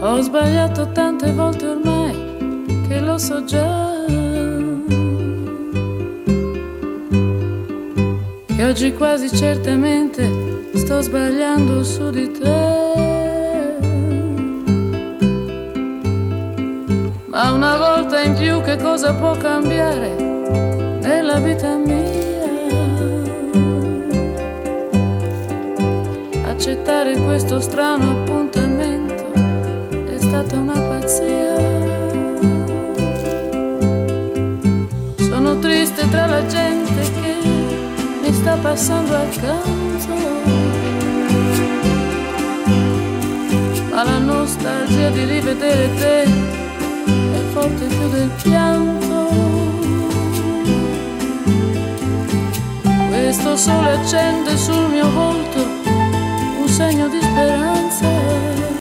Ho sbagliato tante volte ormai che lo so già, che oggi quasi certamente sto sbagliando su di te. Ma una volta in più che cosa può cambiare nella vita mia? Accettare questo strano appuntamento è stata una pazzia. Sono triste tra la gente che mi sta passando accanto, ma la nostalgia di rivedere te è forte più del pianto. Questo sole accende sul mio volto un segno di speranza.